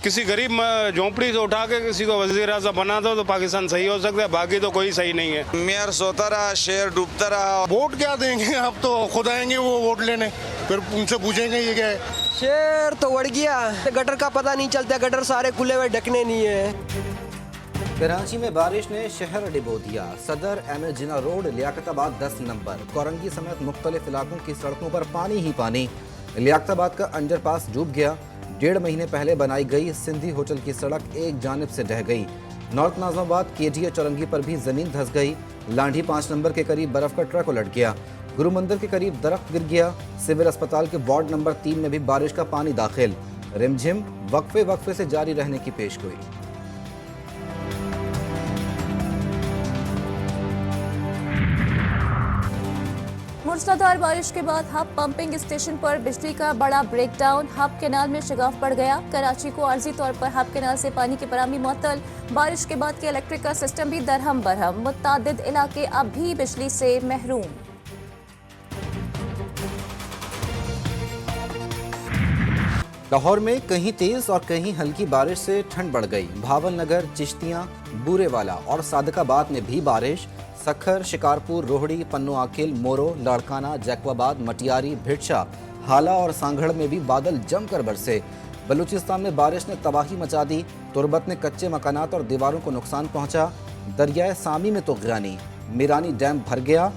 किसी गरीब झोंपड़ी से उठा के किसी को वजीर आज़म बना दो तो पाकिस्तान सही हो सकता है, बाकी तो कोई सही नहीं है। मेयर सोता रहा, शेर डूबता रहा। वोट क्या देंगे, अब तो खुद आएंगे वो वोट लेने, फिर उनसे पूछेंगे ये क्या है। शेर तो उड़ गया, गटर का पता नहीं चलता, गटर सारे खुले हुए ढकने नहीं है। कराची में बारिश ने शहर डिबो दिया। Saddar M A Jinnah road, Liaquatabad 10 number, Korangi समेत मुख्तलिफ इलाकों की सड़कों पर पानी ही पानी। लियाकताबाद का अंडरपास डूब गया। 1.5 महीने पहले बनाई गई सिंधी होटल की सड़क एक जानिब से ढह गई। नॉर्थ नाज़िमाबाद केडीए चौरंगी पर भी जमीन धंस गई। लांढी 5 नंबर के करीब बर्फ का ट्रक उलट गया। गुरु मंदिर के करीब दरख्त गिर गया। सिविल अस्पताल के वार्ड नंबर 3 में भी बारिश का पानी दाखिल। रिमझिम वक्फे वक्फे से जारी रहने की पेशगोई। मूसलाधार बारिश के बाद हब पंपिंग स्टेशन पर बिजली का बड़ा ब्रेकडाउन। हब कैनाल में शगाफ पड़ गया। कराची को आर्जी तौर पर हब कैनाल से पानी की फराहमी मुअत्तल। बारिश के बाद के इलेक्ट्रिक का सिस्टम भी दरहम बरहम। मुतअद्दिद इलाके अब भी बिजली से महरूम। लाहौर में कहीं तेज और कहीं हल्की बारिश से ठंड बढ़ गई। भावल नगर, चिश्तियां, बूरेवाला और सादकाबाद में भी बारिश। सखर, शिकारपुर, रोहड़ी, पन्नू आकिल, मोरो, लाड़काना, जैकवाबाद, मटियारी, भिटशा, हाला और सांगड़ में भी बादल जमकर बरसे। बलूचिस्तान में बारिश ने तबाही मचा दी। तुरबत में कच्चे मकानात और दीवारों को नुकसान पहुंचा। दरियाए सामी में तुग़यानी, मीरानी डैम भर गया।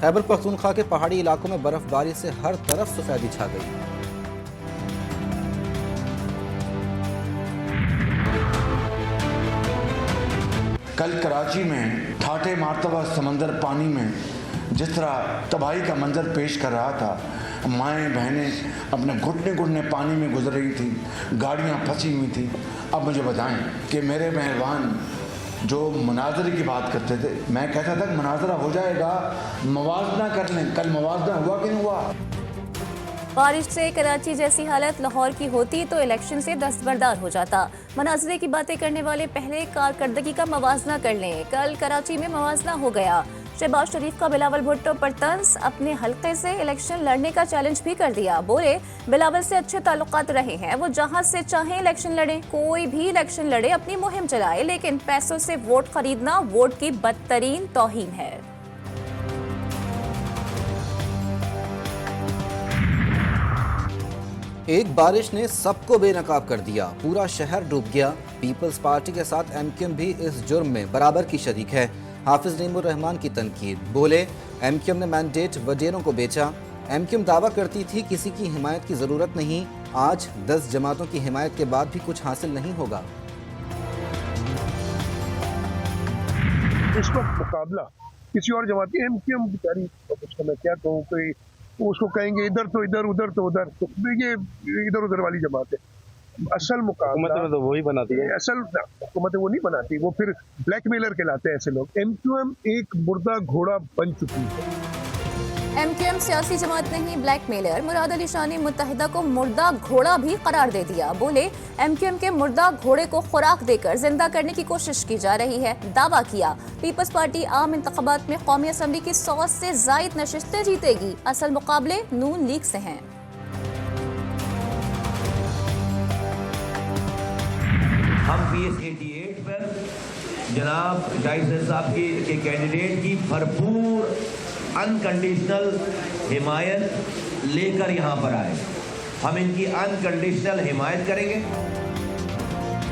खैबर पख्तूनख्वा के पहाड़ी इलाकों में बर्फबारी से हर तरफ सफेदी छा गई। कल कराची में ठाटे मारतबा समंदर पानी में जिस तरह तबाही का मंजर पेश कर रहा था, माएँ बहनें अपने घुटने घुटने पानी में गुजर रही थी, गाड़ियाँ फंसी हुई थी। अब मुझे बताएं कि मेरे मेहरबान जो मुनाजरे की बात करते थे, मैं कहता था कि मुनाजरा हो जाएगा, मवाजना कर लें। कल मवाजना हुआ कि नहीं हुआ? बारिश से कराची जैसी हालत लाहौर की होती तो इलेक्शन से दस्तबरदार हो जाता। मनाजरे की बातें करने वाले पहले कारकर्दगी का मवाजना कर लें। कल कराची में मवाजना हो गया। शहबाज शरीफ का बिलावल भुट्टो पर तंज। अपने हल्के से इलेक्शन लड़ने का चैलेंज भी कर दिया। बोले बिलावल से अच्छे ताल्लुकात रहे हैं, वो जहां से चाहे इलेक्शन लड़े। कोई भी इलेक्शन लड़े, अपनी मुहिम चलाए, लेकिन पैसों से वोट खरीदना वोट की बदतरीन तौहीन है। एक बारिश ने सबको बेनकाब कर दिया। पूरा शहर डूब गया। पीपल्स पार्टी के साथ एमक्यूएम भी इस जुर्म में बराबर की शरीक है। हाफिज नईमुर रहमान की तनकीद। बोले एमक्यूएम ने मैंडेट वडेरों को बेचा। एमक्यूएम दावा करती थी किसी की हिमायत की जरूरत नहीं। आज 10 जमातों की हिमायत के बाद भी कुछ हासिल नहीं होगा। इस वक्त मुकाबला किसी और जमात की, एमक्यूएम बेचारी, मैं क्या कहूँ, कोई उसको कहेंगे इधर तो इधर, उधर तो उधर, तो ये इधर उधर वाली जमात है। असल मुकाबला हुकूमत तो वही बनाती है। असल हुकूमतें वो नहीं बनाती, वो फिर ब्लैकमेलर कहलाते हैं ऐसे लोग। एमक्यूएम एक मुर्दा घोड़ा बन चुकी है। एमक्यूएम सियासी जमात नहीं, ब्लैकमेलर। मुराद अली शाह ने मुत्तहिदा को मुर्दा घोड़ा भी करार दे दिया। बोले एमक्यूएम के मुर्दा घोड़े को खुराक देकर जिंदा करने की कोशिश की जा रही है। दावा किया पीपल्स पार्टी आम इंतखाबात में कौमी असम्बली की 100 से जायद नशिस्तें जीतेगी। असल मुकाबले नून लीग से हैं। हम PS 88 पर जनाब जाहिर साहब के कैंडिडेट की भरपूर अनकंडीशनल हिमायत लेकर यहाँ पर आए। हम इनकी अनकंडीशनल हिमायत करेंगे।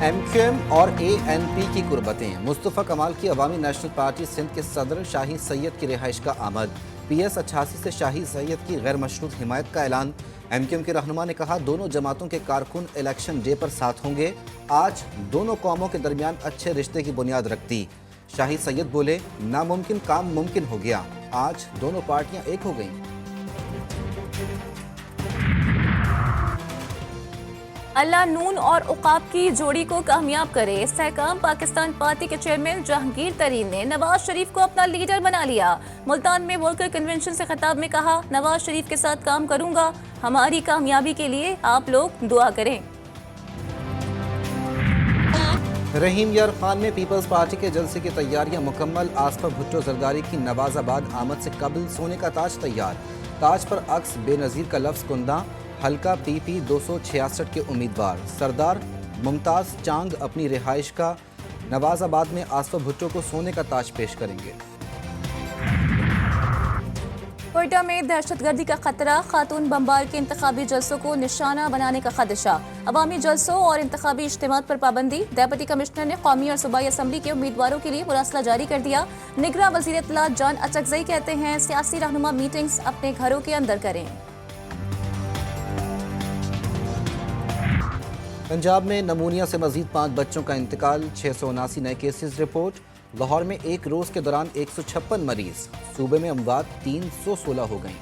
एमक्यूएम और ANP की कुर्बतें। मुस्तफ़ा कमाल की अवामी नेशनल पार्टी सिंध के सदर शाही सैयद की रिहाइश का आमद। PS 88 से शाही सैयद की गैर मशरूत हिमायत का ऐलान। एमक्यूएम के रहनुमा ने कहा दोनों जमातों के कारकुन इलेक्शन डे पर साथ होंगे। आज दोनों कौमों के दरमियान अच्छे रिश्ते की बुनियाद रखती। शाही सैयद बोले नामुमकिन काम मुमकिन हो गया। आज दोनों पार्टियां एक हो गईं। अल्लाह नून और उकाब की जोड़ी को कामयाब करे। इस्तेहकाम पाकिस्तान पार्टी के चेयरमैन जहांगीर तरीन ने नवाज शरीफ को अपना लीडर बना लिया। मुल्तान में वर्कर कन्वेंशन से खिताब में कहा नवाज शरीफ के साथ काम करूंगा। हमारी कामयाबी के लिए आप लोग दुआ करें। रहीम यार खान में पीपल्स पार्टी के जलसे की तैयारियां मुकम्मल। आसफा भुट्टो जरदारी की नवाजाबाद आमद से कबल सोने का ताज तैयार। ताज पर अक्स बेनज़ीर का लफ्ज़ कुंदा। हल्का PP 266 के उम्मीदवार सरदार मुमताज चांग अपनी रिहाइश का नवाजाबाद में आसफा भुट्टो को सोने का ताज पेश करेंगे। कोयटा में दहशतगर्दी का खतरा, खातून बमबार के इंतखाबी जलसों को निशाना बनाने का खदशा, अवामी जलसों और इंतखाबी इज्तिमात पर पाबंदी। डेप्यूटी कमिश्नर ने कौमी और सूबाई असम्बली के उम्मीदवारों के लिए मुरासला जारी कर दिया। निगरां वज़ीर इत्तलात जान अचकज़ई कहते हैं सियासी रहनुमा मीटिंग्स अपने घरों के अंदर करें। पंजाब में नमूनिया से मजीद 5 बच्चों का इंतकाल, 679 नए केसेस रिपोर्ट। लाहौर में एक रोज के दौरान 156 मरीज, सूबे में अमवात 316 हो गई।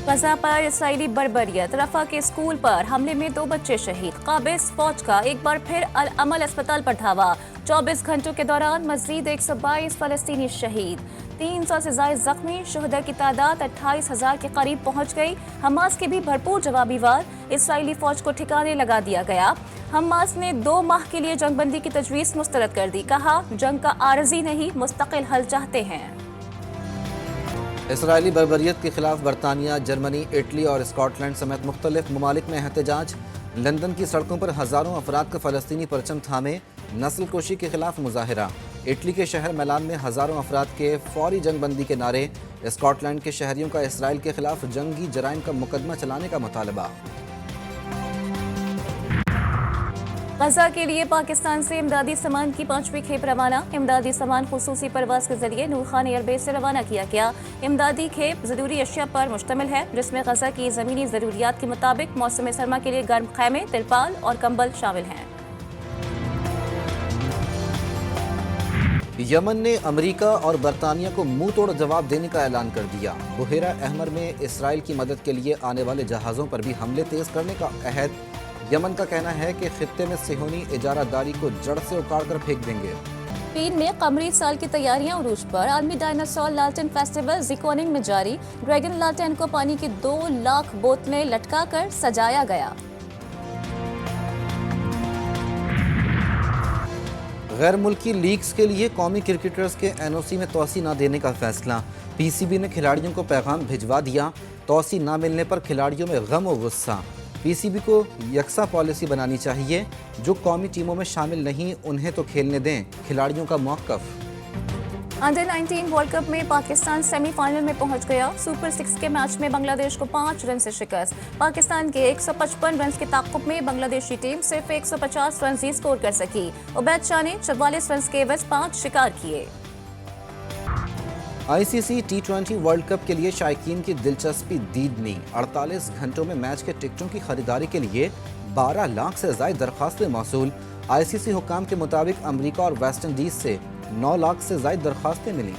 गजा पर इसराइली बर्बरियत, रफा के स्कूल पर हमले में 2 बच्चे शहीद। काबिज फौज का एक बार फिर अल अमल अस्पताल पर धावा, 24 घंटों के दौरान मजीद 122 फलस्तीनी शहीद, 300 से ज्यादा जख्मी। शहदा की तादाद 28,000 के करीब पहुंच गई। हमास के भी भरपूर जवाबी वार, इसराइली फौज को ठिकाने लगा दिया गया। हमास ने 2 माह के लिए जंगबंदी की तजवीज़ मुस्तरद कर दी, कहा जंग का आरजी नहीं मुस्तकिल हल चाहते हैं। इसराइली बर्बरियत के खिलाफ बरतानिया, जर्मनी, इटली और स्कॉटलैंड समेत मुख्तलिफ ममालिक में एहतजाज। लंदन की सड़कों पर हजारों अफराद का फलस्तीनी परचम थामे, नस्लकुशी के खिलाफ मुजाहरा। इटली के शहर मिलान में हजारों अफराद के फौरी जंगबंदी के नारे। स्कॉटलैंड के शहरियों का इसराइल के खिलाफ जंगी जराइम का मुकदमा चलाने का मुतालबा। गजा के लिए पाकिस्तान से इमदादी सामान की 5वीं खेप रवाना। इमदादी सामान खुसूसी परवाज के जरिए नूर खान एयरबेस से रवाना किया गया। इमदादी खेप जरूरी अशिया पर मुश्तमिल है, जिसमें गजा की ज़मीनी ज़रूरियात के मुताबिक मौसम सरमा के लिए गर्म खैमे, तिरपाल और कंबल शामिल हैं। यमन ने अमेरिका और बरतानिया को मुंह तोड़ जवाब देने का ऐलान कर दिया। बुहेरा अहमर में इसराइल की मदद के लिए आने वाले जहाज़ों पर भी हमले तेज करने का अहद। यमन का कहना है कि खित्ते में सिहोनी इजारादारी को जड़ से उखाड़ कर फेंक देंगे। चीन में कमरी साल की तैयारियां उरूज पर। आलमी डायनासोर लालटेन फेस्टिवल जिकोनिंग में जारी। ड्रैगन लालटेन को पानी की 2 लाख बोतलें लटकाकर सजाया गया। गैर मुल्की लीग्स के लिए कौमी क्रिकेटर्स के एनओसी में तोसी न देने का फैसला। पीसीबी ने खिलाड़ियों को पैगाम भिजवा दिया। तोसी न मिलने पर खिलाड़ियों में गम और गुस्सा। पीसीबी को यकसा पॉलिसी बनानी चाहिए। जो कौमी टीमों में शामिल नहीं उन्हें तो खेलने दें। खिलाड़ियों का मौक़िफ़। अंडर 19 वर्ल्ड कप में पाकिस्तान सेमीफाइनल में पहुंच गया। सुपर 6 के मैच में बांग्लादेश को 5 रन से शिकस्त। पाकिस्तान के 155 रन के ताक़ुब में बांग्लादेशी टीम सिर्फ 150 रन ही स्कोर कर सकी। उबैद शाह ने 44 रन के एवज 5 शिकार किए। आईसीसी T20 वर्ल्ड कप के लिए शायकीन की दिलचस्पी दीदनी। 48 घंटों में मैच के टिकटों की खरीदारी के लिए 12 लाख से ज़ायद दरख्वास्तें मौसूल। आईसीसी हुकाम के मुताबिक अमरीका और वेस्ट इंडीज़ से 9 लाख से ज़ायद दरख्वास्तें मिली।